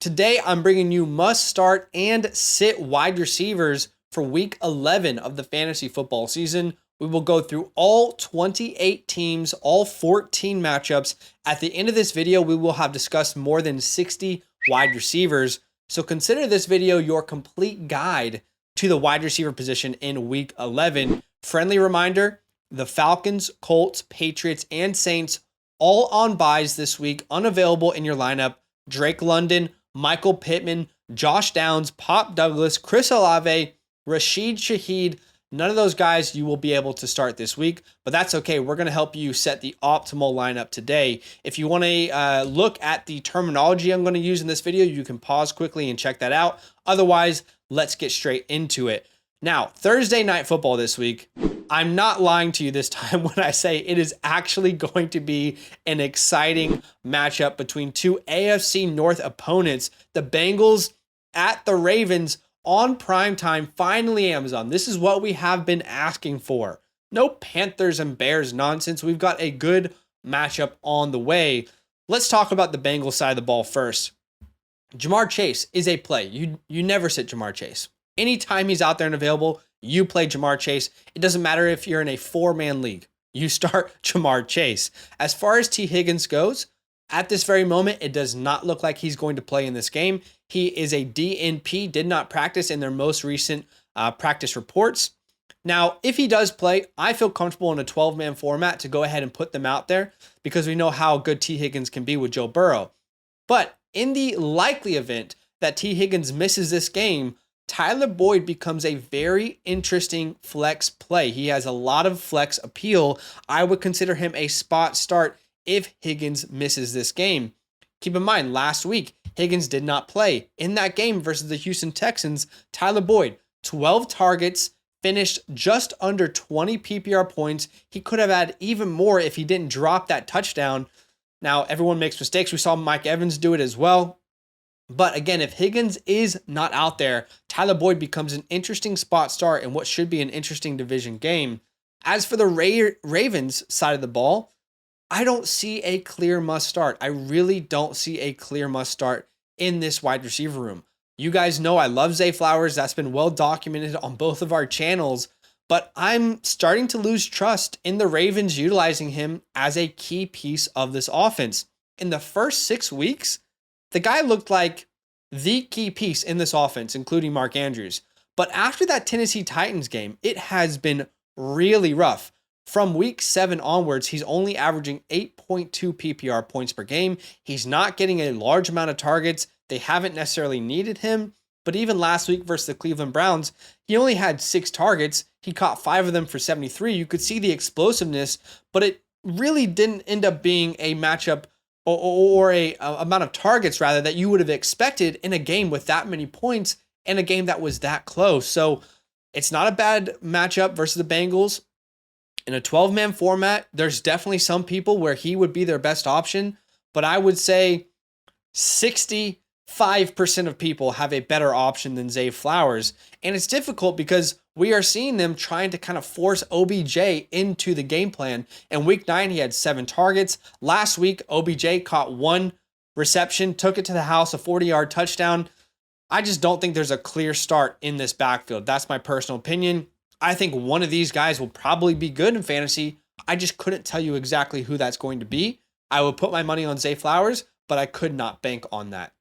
Today, I'm bringing you must start and sit wide receivers for week 11 of the fantasy football season. We will go through all 28 teams, all 14 matchups. At the end of this video, we will have discussed more than 60 wide receivers. So consider this video your complete guide to the wide receiver position in week 11. Friendly reminder, the Falcons, Colts, Patriots, and Saints all on buys this week, unavailable in your lineup. Drake London, Michael Pittman, Josh Downs, Pop Douglas, Chris Olave, Rashid Shaheed. None of those guys you will be able to start this week, but that's okay. We're going to help you set the optimal lineup today. If you want to look at the terminology I'm going to use in this video, you can pause quickly and check that out. Otherwise, let's get straight into it. Now, Thursday night football this week, I'm not lying to you this time when I say it is actually going to be an exciting matchup between two AFC North opponents. The Bengals at the Ravens on primetime, finally Amazon. This is what we have been asking for. No Panthers and Bears nonsense. We've got a good matchup on the way. Let's talk about the Bengals side of the ball first. Jamar Chase is a play. You never sit Jamar Chase. Anytime he's out there and available, you play Jamar Chase. It doesn't matter if you're in a 4-man league. You start Jamar Chase. As far as T. Higgins goes, at this very moment, it does not look like he's going to play in this game. He is a DNP, did not practice in their most recent practice reports. Now, if he does play, I feel comfortable in a 12-man format to go ahead and put them out there because we know how good T. Higgins can be with Joe Burrow. But in the likely event that T. Higgins misses this game, Tyler Boyd becomes a very interesting flex play. He has a lot of flex appeal. I would consider him a spot start if Higgins misses this game. Keep in mind, last week, Higgins did not play. In that game versus the Houston Texans, Tyler Boyd, 12 targets, finished just under 20 PPR points. He could have had even more if he didn't drop that touchdown. Now, everyone makes mistakes. We saw Mike Evans do it as well. But again, if Higgins is not out there, Tyler Boyd becomes an interesting spot start in what should be an interesting division game. As for the Ravens side of the ball, I don't see a clear must start. I really don't see a clear must start in this wide receiver room. You guys know I love Zay Flowers. That's been well documented on both of our channels. But I'm starting to lose trust in the Ravens utilizing him as a key piece of this offense. In the first 6 weeks, the guy looked like the key piece in this offense, including Mark Andrews. But after that Tennessee Titans game, it has been really rough. From week 7 onwards, he's only averaging 8.2 PPR points per game. He's not getting a large amount of targets. They haven't necessarily needed him. But even last week versus the Cleveland Browns, he only had 6 targets. He caught 5 of them for 73. You could see the explosiveness, but it really didn't end up being a matchup or a amount of targets rather that you would have expected in a game with that many points and a game that was that close. So it's not a bad matchup versus the Bengals. In a 12-man format, there's definitely some people where he would be their best option, but I would say 65% of people have a better option than Zay Flowers. And it's difficult because we are seeing them trying to kind of force OBJ into the game plan. In week 9, he had 7 targets. Last week, OBJ caught 1 reception, took it to the house, a 40-yard touchdown. I just don't think there's a clear start in this backfield. That's my personal opinion. I think one of these guys will probably be good in fantasy. I just couldn't tell you exactly who that's going to be. I would put my money on Zay Flowers, but I could not bank on that.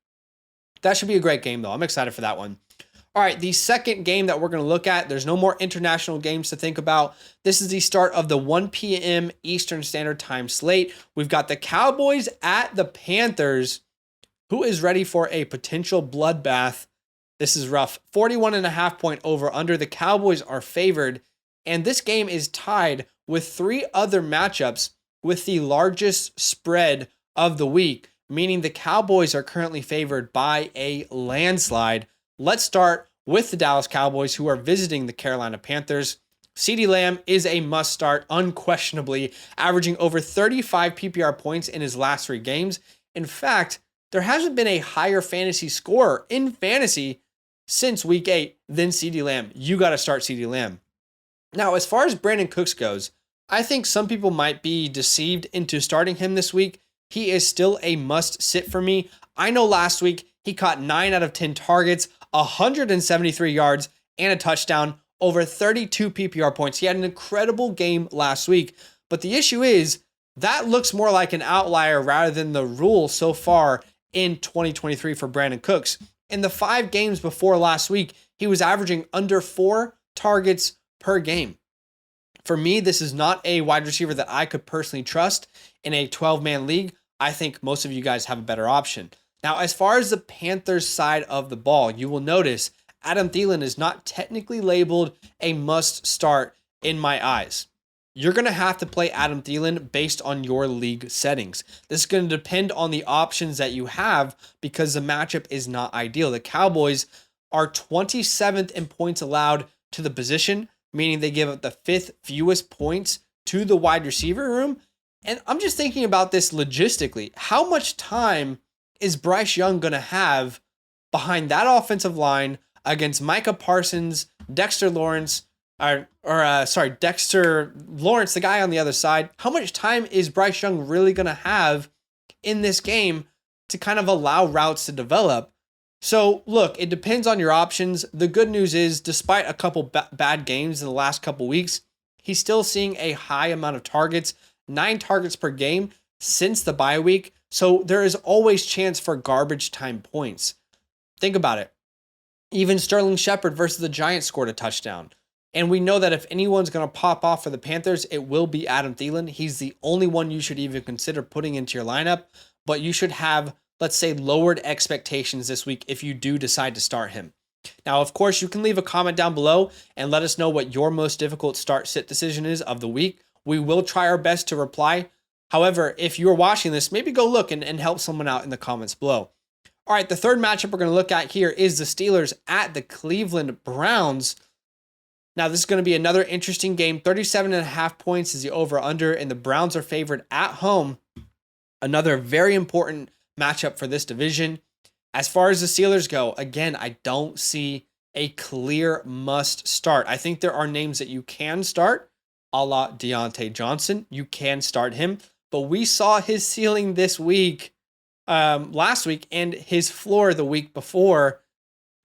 That should be a great game, though. I'm excited for that one. All right, the second game that we're going to look at, there's no more international games to think about. This is the start of the 1 p.m. Eastern Standard Time slate. We've got the Cowboys at the Panthers. Who is ready for a potential bloodbath? This is rough. 41.5 point over under. The Cowboys are favored, and this game is tied with 3 other matchups with the largest spread of the week, meaning the Cowboys are currently favored by a landslide. Let's start with the Dallas Cowboys, who are visiting the Carolina Panthers. CeeDee Lamb is a must start, unquestionably, averaging over 35 PPR points in his last 3 games. In fact, there hasn't been a higher fantasy scorer in fantasy since week 8 than CeeDee Lamb. You got to start CeeDee Lamb. Now, as far as Brandon Cooks goes, I think some people might be deceived into starting him this week. He is still a must sit for me. I know last week He caught 9 out of 10 targets, 173 yards, and a touchdown, over 32 PPR points. He had an incredible game last week. But the issue is that looks more like an outlier rather than the rule so far in 2023 for Brandon Cooks. In the 5 games before last week, he was averaging under 4 targets per game. For me, this is not a wide receiver that I could personally trust in a 12-man league. I think most of you guys have a better option. Now, as far as the Panthers side of the ball, you will notice Adam Thielen is not technically labeled a must start in my eyes. You're going to have to play Adam Thielen based on your league settings. This is going to depend on the options that you have because the matchup is not ideal. The Cowboys are 27th in points allowed to the position, meaning they give up the 5th fewest points to the wide receiver room. And I'm just thinking about this logistically. How much time is Bryce Young going to have behind that offensive line against Micah Parsons, Dexter Lawrence, Dexter Lawrence, the guy on the other side? How much time is Bryce Young really going to have in this game to kind of allow routes to develop? So look, it depends on your options. The good news is, despite a couple bad games in the last couple weeks, he's still seeing a high amount of targets, 9 targets per game since the bye week. So there is always chance for garbage time points. Think about it. Even Sterling Shepard versus the Giants scored a touchdown. And we know that if anyone's going to pop off for the Panthers, it will be Adam Thielen. He's the only one you should even consider putting into your lineup, but you should have, let's say, lowered expectations this week if you do decide to start him. Now, of course, you can leave a comment down below and let us know what your most difficult start-sit decision is of the week. We will try our best to reply. However, if you're watching this, maybe go look and help someone out in the comments below. All right, the third matchup we're going to look at here is the Steelers at the Cleveland Browns. Now, this is going to be another interesting game. 37.5 points is the over-under, and the Browns are favored at home. Another very important matchup for this division. As far as the Steelers go, again, I don't see a clear must start. I think there are names that you can start, a la Deontay Johnson. You can start him, but we saw his ceiling this week, last week, and his floor the week before,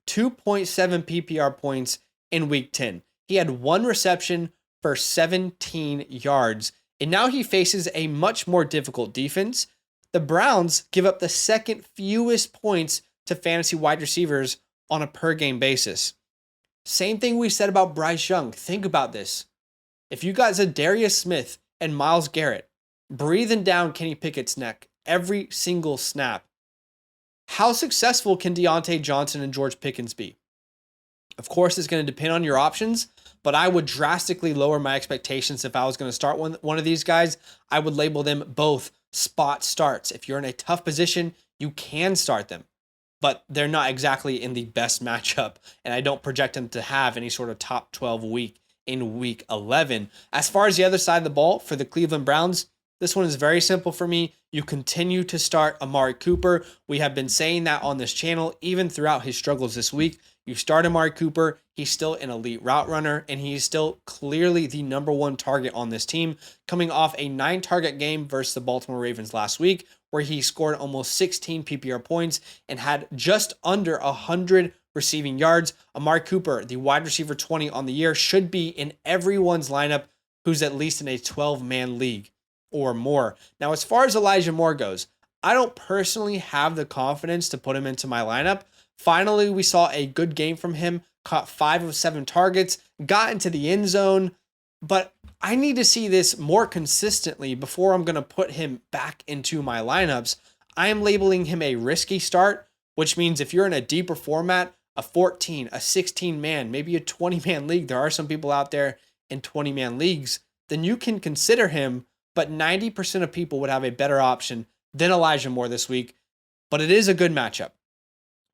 2.7 PPR points in week 10. He had 1 reception for 17 yards, and now he faces a much more difficult defense. The Browns give up the 2nd fewest points to fantasy wide receivers on a per game basis. Same thing we said about Bryce Young. Think about this. If you got Zadarius Smith and Myles Garrett breathing down Kenny Pickett's neck every single snap, how successful can Deontay Johnson and George Pickens be? Of course, it's going to depend on your options, but I would drastically lower my expectations if I was going to start one of these guys. I would label them both spot starts. If you're in a tough position, you can start them, but they're not exactly in the best matchup, and I don't project them to have any sort of top 12 week in week 11. As far as the other side of the ball for the Cleveland Browns, this one is very simple for me. You continue to start Amari Cooper. We have been saying that on this channel, even throughout his struggles this week. You start Amari Cooper, he's still an elite route runner, and he's still clearly the number 1 target on this team, coming off a 9-target game versus the Baltimore Ravens last week, where he scored almost 16 PPR points and had just under 100 receiving yards. Amari Cooper, the wide receiver 20 on the year, should be in everyone's lineup who's at least in a 12-man league or more. Now, as far as Elijah Moore goes, I don't personally have the confidence to put him into my lineup. Finally, we saw a good game from him, caught 5 of 7 targets, got into the end zone, but I need to see this more consistently before I'm going to put him back into my lineups. I am labeling him a risky start, which means if you're in a deeper format, a 14, a 16-man, maybe a 20-man league, there are some people out there in 20-man leagues, then you can consider him, but 90% of people would have a better option than Elijah Moore this week. But it is a good matchup,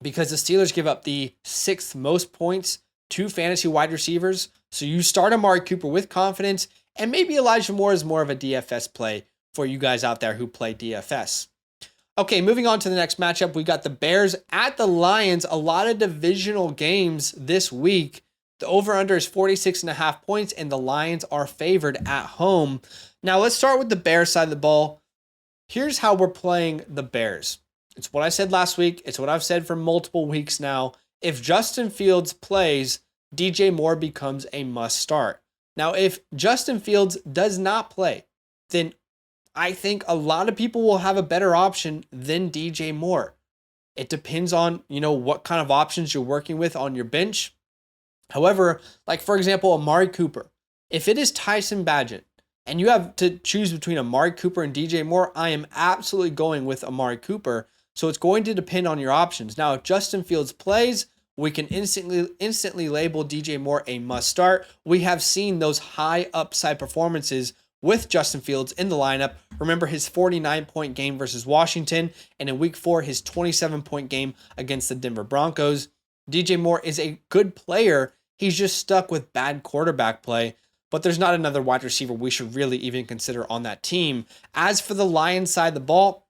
because the Steelers give up the 6th most points to fantasy wide receivers. So you start Amari Cooper with confidence, and maybe Elijah Moore is more of a DFS play for you guys out there who play DFS. Okay, moving on to the next matchup, we got the Bears at the Lions. A lot of divisional games this week. The over-under is 46.5 points, and the Lions are favored at home. Now let's start with the Bears side of the ball. Here's how we're playing the Bears. It's what I said last week. It's what I've said for multiple weeks now. If Justin Fields plays, DJ Moore becomes a must start. Now, if Justin Fields does not play, then I think a lot of people will have a better option than DJ Moore. It depends on, what kind of options you're working with on your bench. However, like for example, Amari Cooper. If it is Tyson Bagent and you have to choose between Amari Cooper and DJ Moore, I am absolutely going with Amari Cooper. So it's going to depend on your options. Now, if Justin Fields plays, we can instantly label DJ Moore a must start. We have seen those high upside performances with Justin Fields in the lineup. Remember his 49-point game versus Washington, and in week 4, his 27-point game against the Denver Broncos. DJ Moore is a good player. He's just stuck with bad quarterback play, but there's not another wide receiver we should really even consider on that team. As for the Lions side of the ball,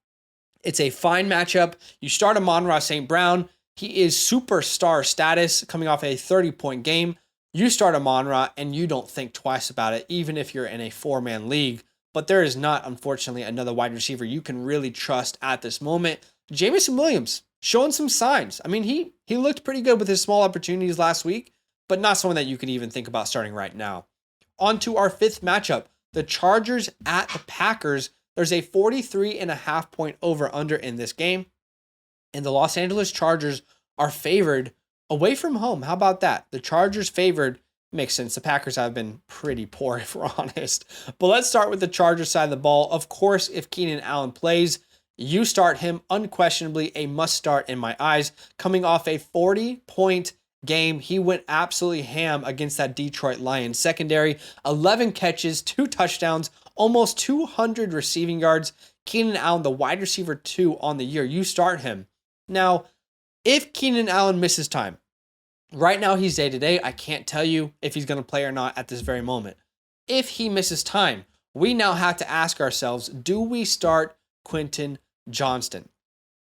it's a fine matchup. You start Amon-Ra St. Brown. He is superstar status coming off a 30-point game. You start Amon-Ra and you don't think twice about it, even if you're in a 4-man league. But there is not, unfortunately, another wide receiver you can really trust at this moment. Jameson Williams showing some signs. I mean, he looked pretty good with his small opportunities last week, but not someone that you can even think about starting right now. On to our 5th matchup, the Chargers at the Packers. There's a 43.5 point over-under in this game, and the Los Angeles Chargers are favored away from home. How about that? The Chargers favored. Makes sense. The Packers have been pretty poor, if we're honest. But let's start with the Chargers side of the ball. Of course, if Keenan Allen plays, you start him. Unquestionably a must start in my eyes. Coming off a 40-point game, he went absolutely ham against that Detroit Lions secondary. 11 catches, 2 touchdowns, almost 200 receiving yards. Keenan Allen, the wide receiver 2 on the year. You start him. Now, if Keenan Allen misses time, right now he's day-to-day. I can't tell you if he's going to play or not at this very moment. If he misses time, we now have to ask ourselves, do we start Quentin Johnston?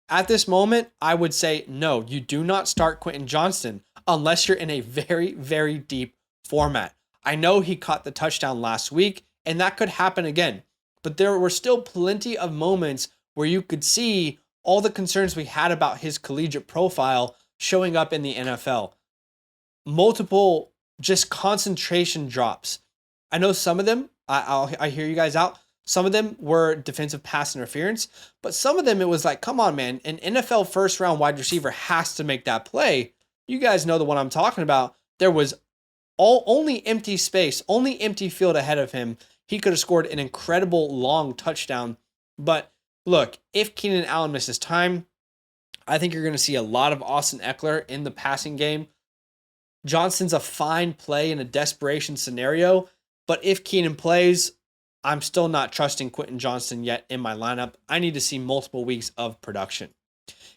At this moment, I would say no, you do not start Quentin Johnston unless you're in a very, very deep format. I know he caught the touchdown last week, and that could happen again. But there were still plenty of moments where you could see all the concerns we had about his collegiate profile showing up in the NFL. Multiple just concentration drops. I know some of them, I hear you guys out. Some of them were defensive pass interference, but some of them it was like, come on, man, an NFL first-round wide receiver has to make that play. You guys know the one I'm talking about. There was only empty space, only empty field ahead of him. He could have scored an incredible long touchdown. But look, if Keenan Allen misses time, I think you're going to see a lot of Austin Eckler in the passing game. Johnston's a fine play in a desperation scenario, but if Keenan plays, I'm still not trusting Quentin Johnston yet in my lineup. I need to see multiple weeks of production.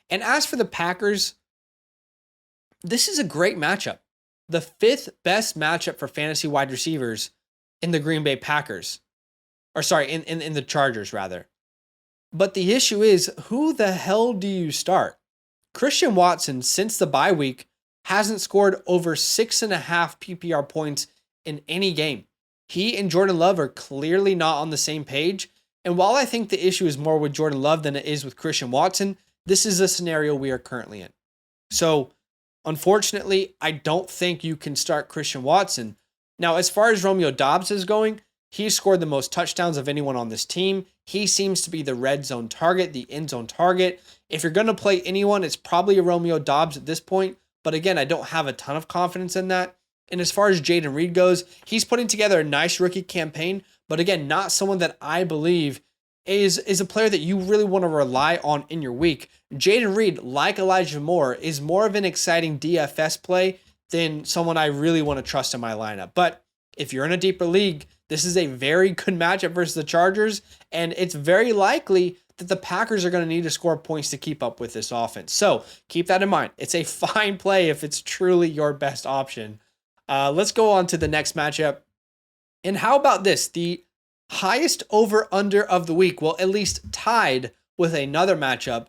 And as for the Packers, this is a great matchup. The 5th best matchup for fantasy wide receivers in the Green Bay Packers. Or sorry, in the Chargers, rather. But the issue is, who the hell do you start? Christian Watson, since the bye week, hasn't scored over 6.5 PPR points in any game. He and Jordan Love are clearly not on the same page. And while I think the issue is more with Jordan Love than it is with Christian Watson, this is a scenario we are currently in. So, unfortunately, I don't think you can start Christian Watson. Now, as far as Romeo Doubs is going, he scored the most touchdowns of anyone on this team. He seems to be the red zone target, the end zone target. If you're going to play anyone, it's probably a Romeo Doubs at this point. But again, I don't have a ton of confidence in that. And as far as Jaden Reed goes, he's putting together a nice rookie campaign, but again, not someone that I believe is a player that you really want to rely on in your week. Jaden Reed, like Elijah Moore, is more of an exciting DFS play than someone I really want to trust in my lineup. But if you're in a deeper league, this is a very good matchup versus the Chargers, and it's very likely that the Packers are going to need to score points to keep up with this offense. So keep that in mind. It's a fine play if it's truly your best option. Let's go on to the next matchup. And how about this? The highest over-under of the week, well, at least tied with another matchup,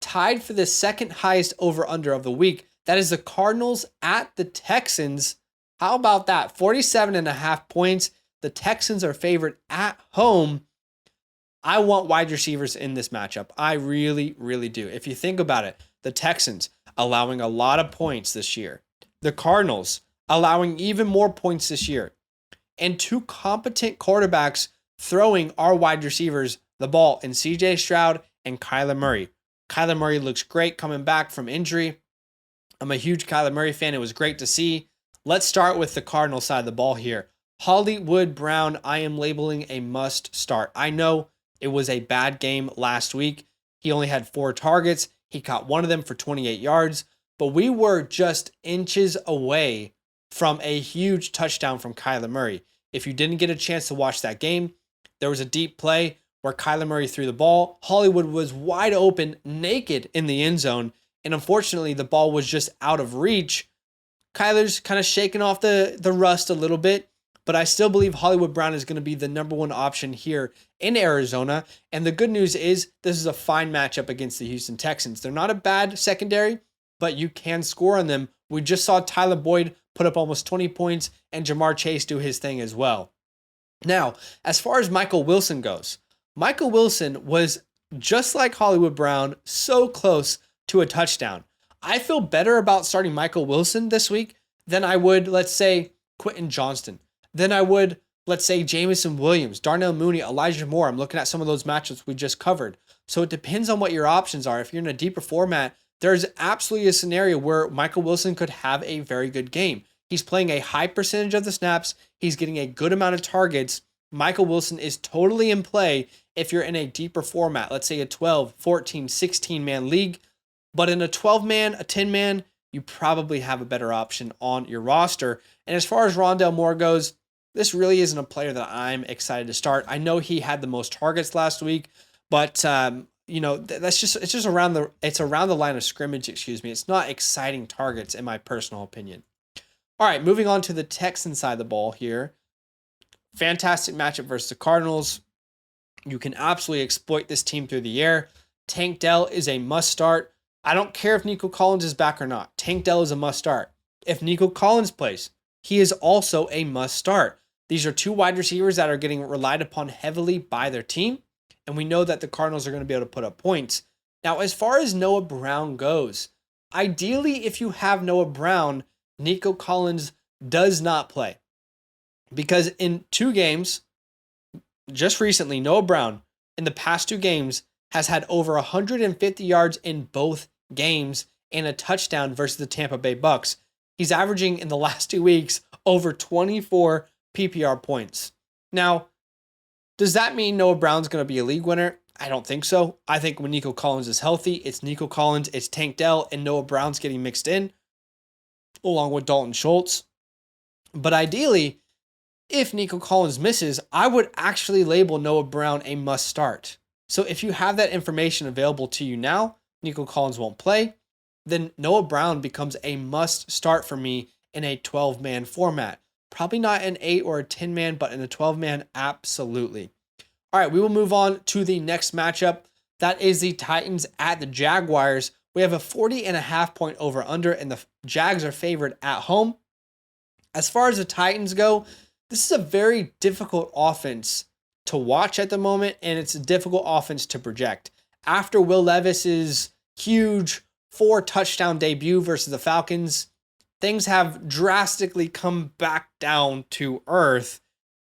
tied for the second highest over-under of the week. That is the Cardinals at the Texans. How about that? 47.5 points. The Texans are favored at home. I want wide receivers in this matchup. I really, really do. If you think about it, the Texans allowing a lot of points this year, the Cardinals allowing even more points this year, and two competent quarterbacks throwing our wide receivers the ball in CJ Stroud and Kyler Murray. Kyler Murray looks great coming back from injury. I'm a huge Kyler Murray fan. It was great to see. Let's start with the Cardinal side of the ball here. Hollywood Brown, I am labeling a must start. I know it was a bad game last week. He only had 4 targets. He caught one of them for 28 yards, but we were just inches away from a huge touchdown from Kyler Murray. If you didn't get a chance to watch that game, there was a deep play where Kyler Murray threw the ball. Hollywood was wide open, naked in the end zone, and unfortunately, the ball was just out of reach. Kyler's kind of shaking off the rust a little bit, but I still believe Hollywood Brown is going to be the number one option here in Arizona. And the good news is this is a fine matchup against the Houston Texans. They're not a bad secondary, but you can score on them. We just saw Tyler Boyd put up almost 20 points and Jamar Chase do his thing as well. Now, as far as Michael Wilson goes, Michael Wilson was just like Hollywood Brown, so close to a touchdown. I feel better about starting Michael Wilson this week than I would, let's say, Quentin Johnston. Than I would, let's say, Jameson Williams, Darnell Mooney, Elijah Moore. I'm looking at some of those matchups we just covered. So it depends on what your options are. If you're in a deeper format, there's absolutely a scenario where Michael Wilson could have a very good game. He's playing a high percentage of the snaps. He's getting a good amount of targets. Michael Wilson is totally in play if you're in a deeper format, let's say a 12, 14, 16-man league. But in a 12-man, a 10-man, you probably have a better option on your roster. And as far as Rondale Moore goes, this really isn't a player that I'm excited to start. I know he had the most targets last week, but that's just around the line of scrimmage. It's not exciting targets in my personal opinion. All right, moving on to the Texan side of the ball here. Fantastic matchup versus the Cardinals. You can absolutely exploit this team through the air. Tank Dell is a must start. I don't care if Nico Collins is back or not. Tank Dell is a must start. If Nico Collins plays, he is also a must start. These are two wide receivers that are getting relied upon heavily by their team, and we know that the Cardinals are going to be able to put up points. Now, as far as Noah Brown goes, ideally, if you have Noah Brown, Nico Collins does not play. Because in 2 games, just recently, Noah Brown, in the past 2 games, has had over 150 yards in both games and a touchdown versus the Tampa Bay Bucks. He's averaging in the last 2 weeks over 24 PPR points. Now, does that mean Noah Brown's going to be a league winner? I don't think so. I think when Nico Collins is healthy, it's Nico Collins, it's Tank Dell, and Noah Brown's getting mixed in, along with Dalton Schultz. But ideally, if Nico Collins misses, I would actually label Noah Brown a must start. So if you have that information available to you now, Nico Collins won't play, then Noah Brown becomes a must start for me in a 12-man format. Probably not an 8 or a 10-man, but in a 12-man, absolutely. All right, we will move on to the next matchup. That is the Titans at the Jaguars. We have a 40.5 point over-under, and the Jags are favored at home. As far as the Titans go, this is a very difficult offense to watch at the moment, and it's a difficult offense to project. After Will Levis's huge 4-touchdown debut versus the Falcons, things have drastically come back down to earth,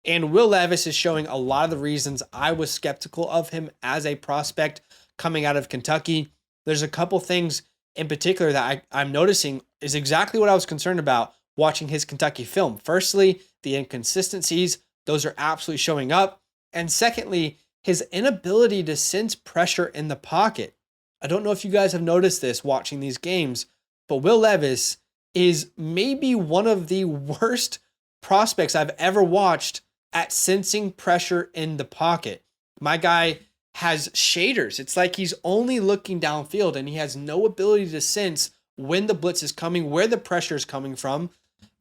and Will Levis is showing a lot of the reasons I was skeptical of him as a prospect coming out of Kentucky. There's a couple things in particular that I'm noticing is exactly what I was concerned about watching his Kentucky film. Firstly, the inconsistencies, those are absolutely showing up. And secondly, his inability to sense pressure in the pocket. I don't know if you guys have noticed this watching these games, but Will Levis is maybe one of the worst prospects I've ever watched at sensing pressure in the pocket. My guy has shaders. It's like he's only looking downfield and he has no ability to sense when the blitz is coming, where the pressure is coming from.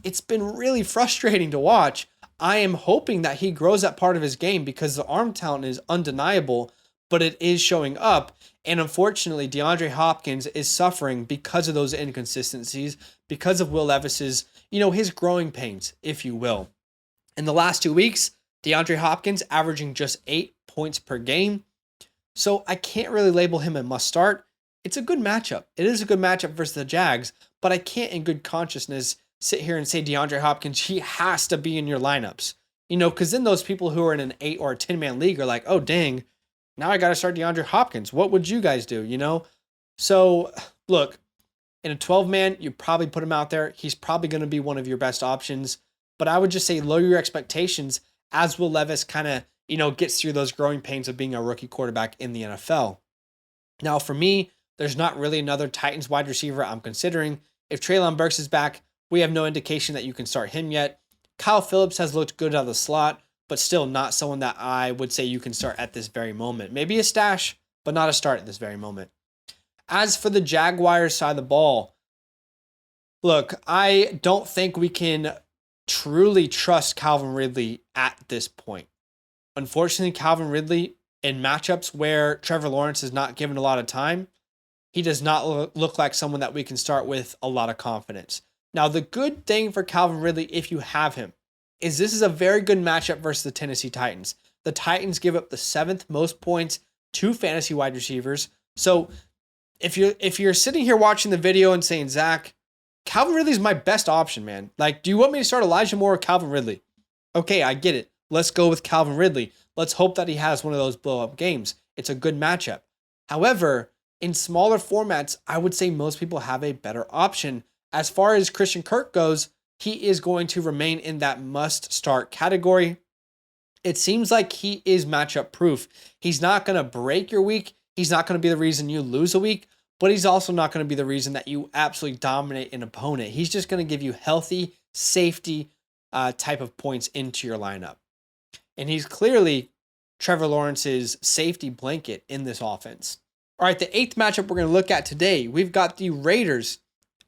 It's been really frustrating to watch. I am hoping that he grows that part of his game because the arm talent is undeniable, but it is showing up. And unfortunately, DeAndre Hopkins is suffering because of those inconsistencies, because of Will Levis's, his growing pains, if you will. In the last 2 weeks, DeAndre Hopkins averaging just 8 points per game. So I can't really label him a must start. It's a good matchup. It is a good matchup versus the Jags, but I can't in good consciousness sit here and say DeAndre Hopkins, he has to be in your lineups. Because then those people who are in an 8 or a 10-man league are like, oh, dang, now I got to start DeAndre Hopkins. What would you guys do? So look, in a 12-man, you probably put him out there. He's probably going to be one of your best options. But I would just say lower your expectations as Will Levis kind of, gets through those growing pains of being a rookie quarterback in the NFL. Now, for me, there's not really another Titans wide receiver I'm considering. If Treylon Burks is back, we have no indication that you can start him yet. Kyle Phillips has looked good out of the slot, but still not someone that I would say you can start at this very moment. Maybe a stash, but not a start at this very moment. As for the Jaguars side of the ball, look, I don't think we can truly trust Calvin Ridley at this point. Unfortunately, Calvin Ridley, in matchups where Trevor Lawrence is not given a lot of time, he does not look like someone that we can start with a lot of confidence. Now, the good thing for Calvin Ridley, if you have him, is this is a very good matchup versus the Tennessee Titans. The Titans give up the 7th most points to fantasy wide receivers. So if you're sitting here watching the video and saying, Zach, Calvin Ridley is my best option, man. Like, do you want me to start Elijah Moore or Calvin Ridley? Okay, I get it. Let's go with Calvin Ridley. Let's hope that he has one of those blow-up games. It's a good matchup. However, in smaller formats, I would say most people have a better option. As far as Christian Kirk goes, he is going to remain in that must-start category. It seems like he is matchup proof. He's not going to break your week. He's not going to be the reason you lose a week, but he's also not going to be the reason that you absolutely dominate an opponent. He's just going to give you healthy, safety type of points into your lineup. And he's clearly Trevor Lawrence's safety blanket in this offense. All right, the 8th matchup we're going to look at today, we've got the Raiders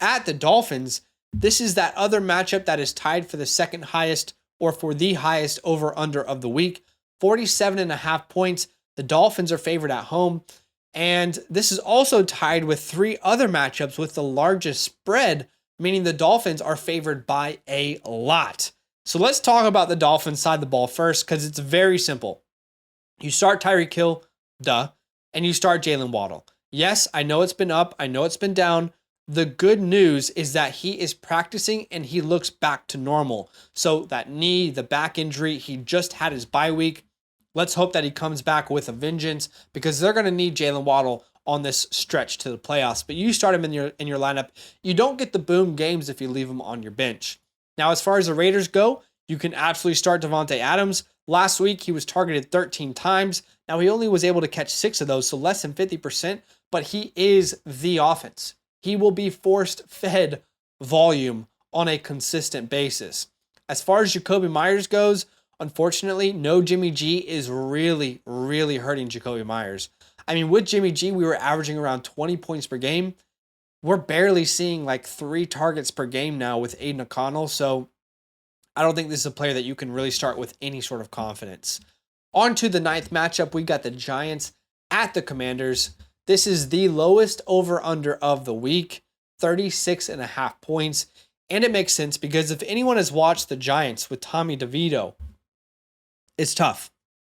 at the Dolphins. This is that other matchup that is tied for the second highest or for the highest over-under of the week. 47.5 points. The Dolphins are favored at home. And this is also tied with 3 other matchups with the largest spread, meaning the Dolphins are favored by a lot. So let's talk about the Dolphins side of the ball first, because it's very simple. You start Tyreek Hill, and you start Jalen Waddle. Yes, I know it's been up. I know it's been down. The good news is that he is practicing and he looks back to normal. So that knee, the back injury, he just had his bye week. Let's hope that he comes back with a vengeance, because they're going to need Jalen Waddle on this stretch to the playoffs. But you start him in your lineup. You don't get the boom games if you leave him on your bench. Now, as far as the Raiders go, you can absolutely start Devontae Adams. Last week, he was targeted 13 times. Now, he only was able to catch 6 of those, so less than 50%, but he is the offense. He will be forced-fed volume on a consistent basis. As far as Jacoby Myers goes, unfortunately, no Jimmy G is really, really hurting Jacoby Myers. I mean, with Jimmy G, we were averaging around 20 points per game. We're barely seeing like 3 targets per game now with Aiden O'Connell, so I don't think this is a player that you can really start with any sort of confidence. On to the 9th matchup, we got the Giants at the Commanders. This is the lowest over-under of the week, 36.5 points. And it makes sense because if anyone has watched the Giants with Tommy DeVito, it's tough.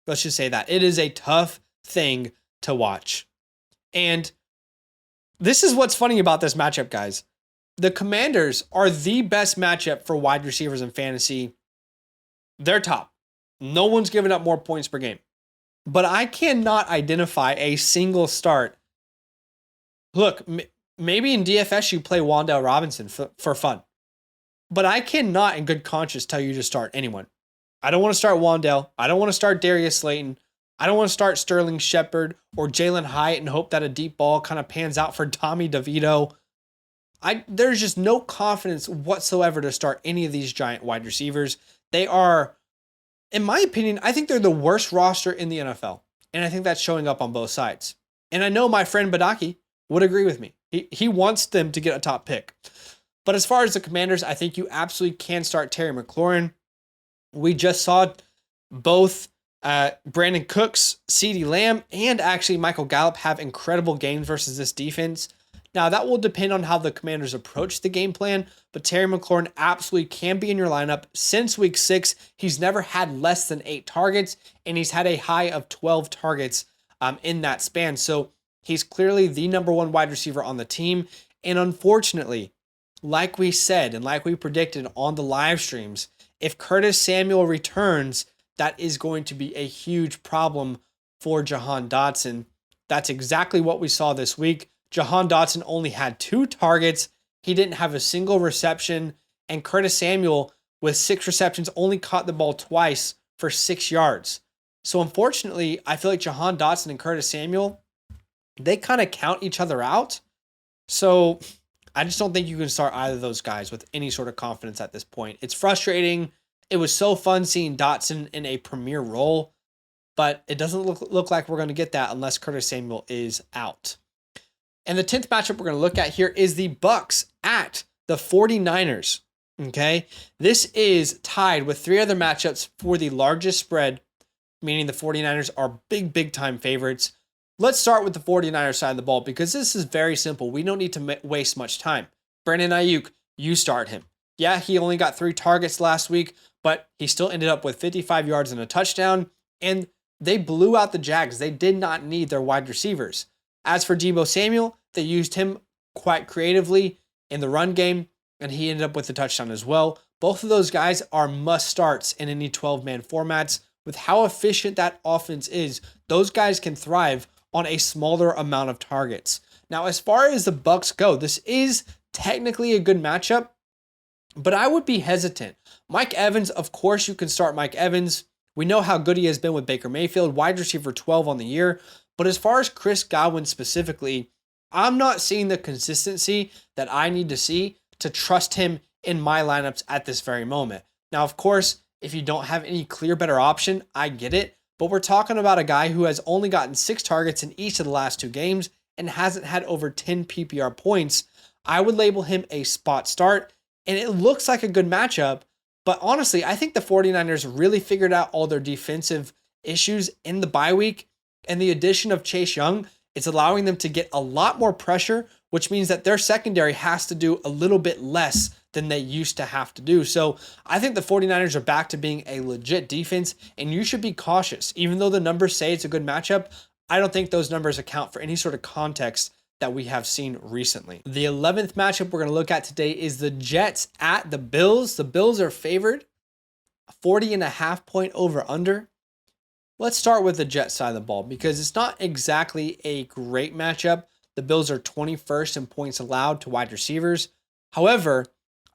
Let's just say that. It is a tough thing to watch. And this is what's funny about this matchup, guys. The Commanders are the best matchup for wide receivers in fantasy. They're top. No one's giving up more points per game. But I cannot identify a single start. Look, maybe in DFS you play Wan'Dale Robinson for fun. But I cannot in good conscience tell you to start anyone. I don't want to start Wan'Dale. I don't want to start Darius Slayton. I don't want to start Sterling Shepard or Jalen Hyatt and hope that a deep ball kind of pans out for Tommy DeVito. There's just no confidence whatsoever to start any of these Giant wide receivers. They are, in my opinion, I think they're the worst roster in the NFL. And I think that's showing up on both sides. And I know my friend Badaki would agree with me. He wants them to get a top pick. But as far as the Commanders, I think you absolutely can start Terry McLaurin. We just saw both Brandon Cooks, CeeDee Lamb, and actually Michael Gallup have incredible games versus this defense. Now, that will depend on how the Commanders approach the game plan, but Terry McLaurin absolutely can be in your lineup. Since week 6, he's never had less than 8 targets, and he's had a high of 12 targets in that span. So he's clearly the number one wide receiver on the team. And unfortunately, like we said and like we predicted on the live streams, if Curtis Samuel returns, that is going to be a huge problem for Jahan Dotson. That's exactly what we saw this week. Jahan Dotson only had 2 targets. He didn't have a single reception. And Curtis Samuel, with 6 receptions, only caught the ball twice for 6 yards. So unfortunately, I feel like Jahan Dotson and Curtis Samuel, they kind of count each other out. So I just don't think you can start either of those guys with any sort of confidence at this point. It's frustrating. It was so fun seeing Dotson in a premier role, but it doesn't look like we're going to get that unless Curtis Samuel is out. And the 10th matchup we're going to look at here is the Bucs at the 49ers. Okay, this is tied with 3 other matchups for the largest spread, meaning the 49ers are big time favorites. Let's start with the 49ers side of the ball because this is very simple. We don't need to waste much time. Brandon Ayuk, you start him. Yeah, he only got 3 targets last week, but he still ended up with 55 yards and a touchdown, and they blew out the Jags. They did not need their wide receivers. As for Deebo Samuel, they used him quite creatively in the run game, and he ended up with a touchdown as well. Both of those guys are must starts in any 12-man formats. With how efficient that offense is, those guys can thrive on a smaller amount of targets. Now, as far as the Bucs go, this is technically a good matchup, but I would be hesitant. Mike Evans, of course, you can start Mike Evans. We know how good he has been with Baker Mayfield, wide receiver 12 on the year. But as far as Chris Godwin specifically, I'm not seeing the consistency that I need to see to trust him in my lineups at this very moment. Now, of course, if you don't have any clear better option, I get it. But we're talking about a guy who has only gotten 6 targets in each of the last 2 games and hasn't had over 10 PPR points. I would label him a spot start, and it looks like a good matchup. But honestly, I think the 49ers really figured out all their defensive issues in the bye week, and the addition of Chase Young is allowing them to get a lot more pressure, which means that their secondary has to do a little bit less than they used to have to do. So I think the 49ers are back to being a legit defense, and you should be cautious. Even though the numbers say it's a good matchup, I don't think those numbers account for any sort of context that we have seen recently. The 11th matchup we're going to look at today is the Jets at the Bills. The Bills are favored, 40.5 point over under. Let's start with the Jets side of the ball because it's not exactly a great matchup. The Bills are 21st in points allowed to wide receivers. However,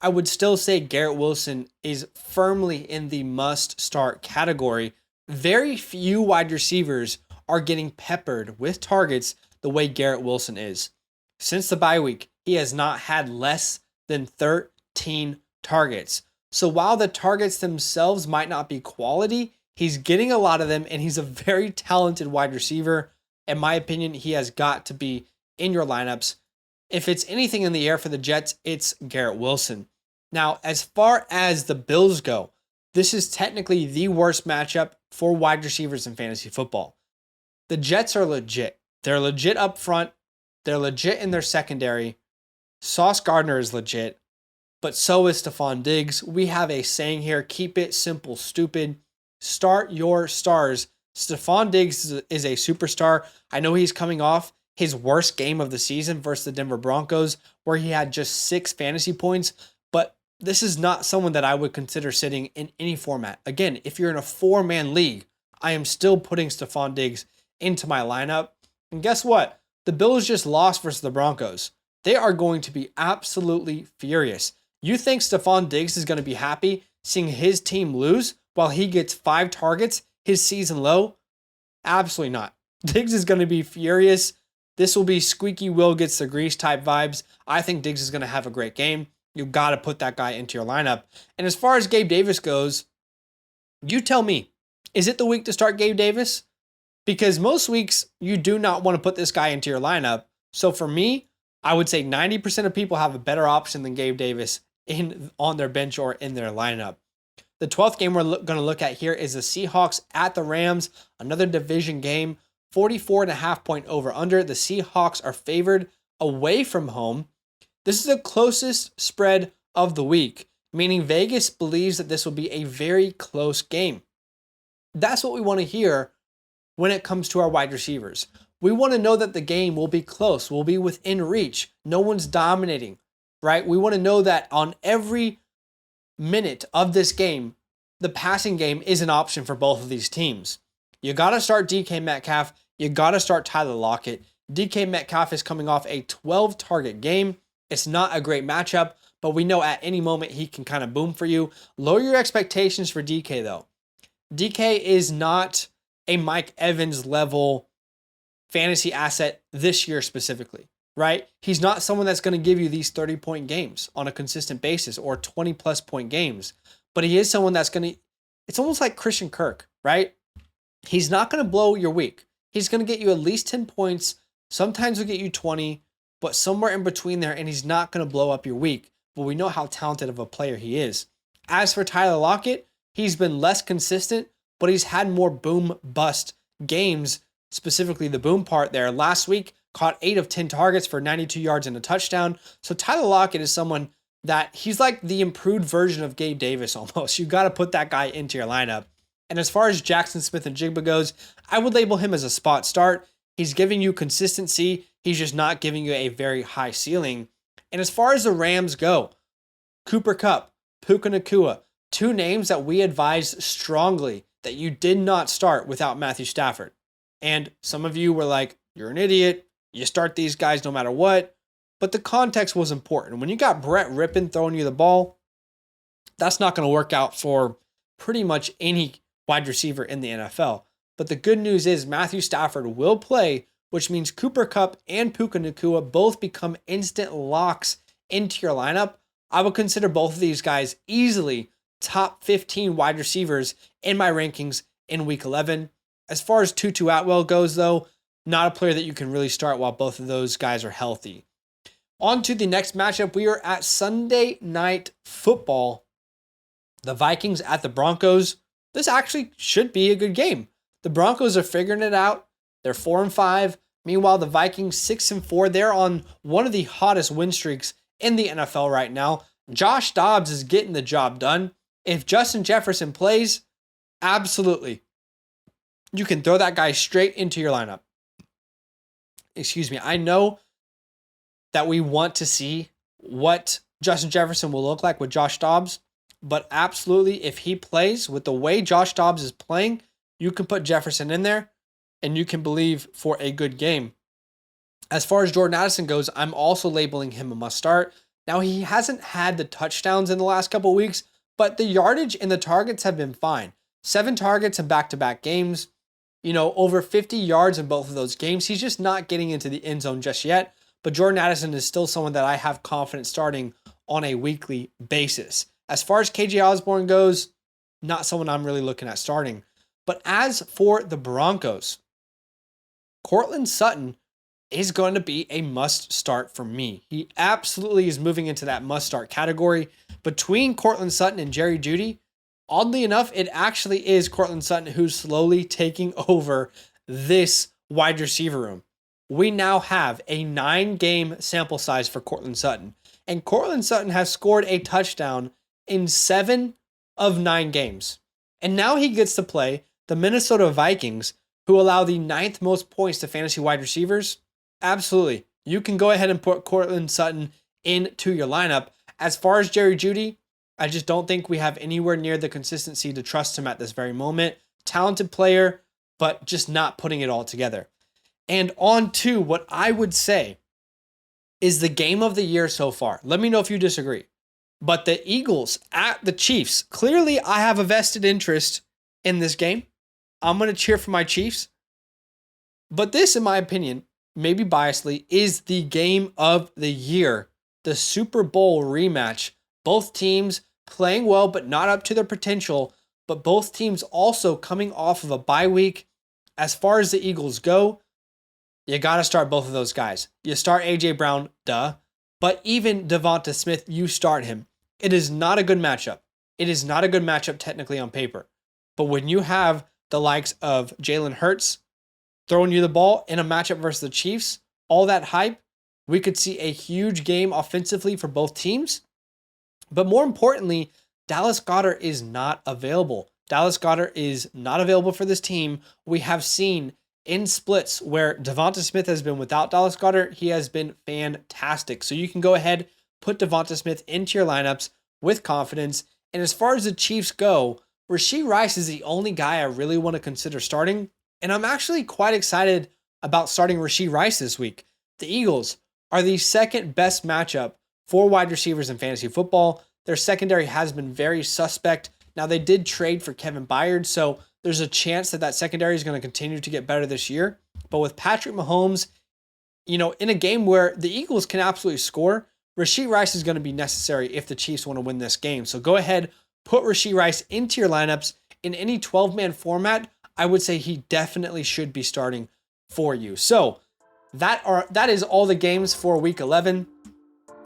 I would still say Garrett Wilson is firmly in the must-start category. Very few wide receivers are getting peppered with targets the way Garrett Wilson is. Since the bye week, he has not had less than 13 targets. So while the targets themselves might not be quality, he's getting a lot of them, and he's a very talented wide receiver. In my opinion, he has got to be in your lineups. If it's anything in the air for the Jets, it's Garrett Wilson. Now, as far as the Bills go, this is technically the worst matchup for wide receivers in fantasy football. The Jets are legit. They're legit up front. They're legit in their secondary. Sauce Gardner is legit, but so is Stephon Diggs. We have a saying here, keep it simple, stupid. Start your stars. Stephon Diggs is a superstar. I know he's coming off his worst game of the season versus the Denver Broncos, where he had just 6 fantasy points, but this is not someone that I would consider sitting in any format. Again, if you're in a 4-man league, I am still putting Stephon Diggs into my lineup. And guess what? The Bills just lost versus the Broncos. They are going to be absolutely furious. You think Stephon Diggs is going to be happy seeing his team lose while he gets 5 targets, his season low? Absolutely not. Diggs is going to be furious. This will be squeaky wheel gets the grease type vibes. I think Diggs is going to have a great game. You've got to put that guy into your lineup. And as far as Gabe Davis goes, you tell me, is it the week to start Gabe Davis? Because most weeks you do not want to put this guy into your lineup. So for me, I would say 90% of people have a better option than Gabe Davis on their bench or in their lineup. The 12th game we're going to look at here is the Seahawks at the Rams, another division game, 44.5 point over under. The Seahawks are favored away from home. This is the closest spread of the week, meaning Vegas believes that this will be a very close game. That's what we want to hear when it comes to our wide receivers. We want to know that the game will be close, will be within reach. No one's dominating, right? We want to know that on every minute of this game, the passing game is an option for both of these teams. You got to start DK Metcalf. You got to start Tyler Lockett. DK Metcalf is coming off a 12-target game. It's not a great matchup, but we know at any moment he can kind of boom for you. Lower your expectations for DK, though. DK is not a Mike Evans level fantasy asset this year specifically, right? He's not someone that's going to give you these 30-point games on a consistent basis or 20-plus point games, but he is someone that's going to, it's almost like Christian Kirk, right? He's not going to blow your week. He's going to get you at least 10 points. Sometimes he'll get you 20, but somewhere in between there, and he's not going to blow up your week. But we know how talented of a player he is. As for Tyler Lockett, he's been less consistent, but he's had more boom-bust games, specifically the boom part there. Last week, caught 8 of 10 targets for 92 yards and a touchdown. So Tyler Lockett is someone that he's like the improved version of Gabe Davis almost. You got to put that guy into your lineup. And as far as Jackson Smith-Njigba goes, I would label him as a spot start. He's giving you consistency. He's just not giving you a very high ceiling. And as far as the Rams go, Cooper Kupp, Puka Nacua, 2 names that we advise strongly that you did not start without Matthew Stafford. And some of you were like, you're an idiot. You start these guys no matter what. But the context was important. When you got Brett Rippon throwing you the ball, that's not going to work out for pretty much any wide receiver in the NFL. But the good news is Matthew Stafford will play, which means Cooper Kupp and Puka Nacua both become instant locks into your lineup. I would consider both of these guys easily top 15 wide receivers in my rankings in week 11. As far as Tutu Atwell goes, though, not a player that you can really start while both of those guys are healthy. On to the next matchup. We are at Sunday Night Football. The Vikings at the Broncos. This actually should be a good game. The Broncos are figuring it out. They're 4-5. Meanwhile, the Vikings 6-4. They're on one of the hottest win streaks in the NFL right now. Josh Dobbs is getting the job done. If Justin Jefferson plays, absolutely. You can throw that guy straight into your lineup. Excuse me. I know that we want to see what Justin Jefferson will look like with Josh Dobbs, but absolutely, if he plays with the way Josh Dobbs is playing, you can put Jefferson in there and you can believe for a good game. As far as Jordan Addison goes, I'm also labeling him a must start. Now, he hasn't had the touchdowns in the last couple of weeks, but the yardage and the targets have been fine. 7 targets in back-to-back games, over 50 yards in both of those games. He's just not getting into the end zone just yet, but Jordan Addison is still someone that I have confidence starting on a weekly basis. As far as KJ Osborne goes, not someone I'm really looking at starting. But as for the Broncos, Courtland Sutton is going to be a must start for me. He absolutely is moving into that must start category. Between Courtland Sutton and Jerry Jeudy, oddly enough, it actually is Courtland Sutton who's slowly taking over this wide receiver room. We now have a 9-game sample size for Courtland Sutton. And Courtland Sutton has scored a touchdown in 7 of 9 games. And now he gets to play the Minnesota Vikings, who allow the 9th most points to fantasy wide receivers. Absolutely. You can go ahead and put Courtland Sutton into your lineup. As far as Jerry Jeudy, I just don't think we have anywhere near the consistency to trust him at this very moment. Talented player, but just not putting it all together. And on to what I would say is the game of the year so far. Let me know if you disagree. But the Eagles at the Chiefs. Clearly, I have a vested interest in this game. I'm going to cheer for my Chiefs. But this, in my opinion, maybe biasly, is the game of the year. The Super Bowl rematch. Both teams playing well, but not up to their potential. But both teams also coming off of a bye week. As far as the Eagles go, you got to start both of those guys. You start A.J. Brown, duh. But even Devonta Smith, you start him. It is not a good matchup. It is not a good matchup technically on paper. But when you have the likes of Jalen Hurts throwing you the ball in a matchup versus the Chiefs, all that hype, we could see a huge game offensively for both teams. But more importantly, Dallas Goedert is not available. Dallas Goedert is not available for this team. We have seen in splits where Devonta Smith has been without Dallas Goedert, he has been fantastic. So you can go ahead, put Devonta Smith into your lineups with confidence. And as far as the Chiefs go, Rashee Rice is the only guy I really want to consider starting. And I'm actually quite excited about starting Rashee Rice this week. The Eagles are the second best matchup for wide receivers in fantasy football. Their secondary has been very suspect. Now, they did trade for Kevin Byard, so there's a chance that secondary is going to continue to get better this year. But with Patrick Mahomes, in a game where the Eagles can absolutely score, Rashee Rice is going to be necessary if the Chiefs want to win this game. So go ahead, put Rashee Rice into your lineups. In any 12-man format, I would say he definitely should be starting for you. So that is all the games for week 11.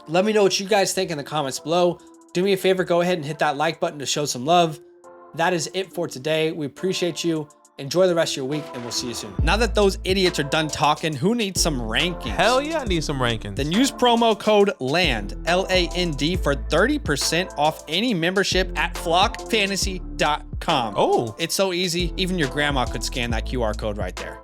Let me know what you guys think in the comments below. Do me a favor, go ahead and hit that like button to show some love. That is it for today. We appreciate you. Enjoy the rest of your week, and we'll see you soon. Now that those idiots are done talking, who needs some rankings? Hell yeah, I need some rankings. Then use promo code LAND, L-A-N-D, for 30% off any membership at flockfantasy.com. Oh. It's so easy. Even your grandma could scan that QR code right there.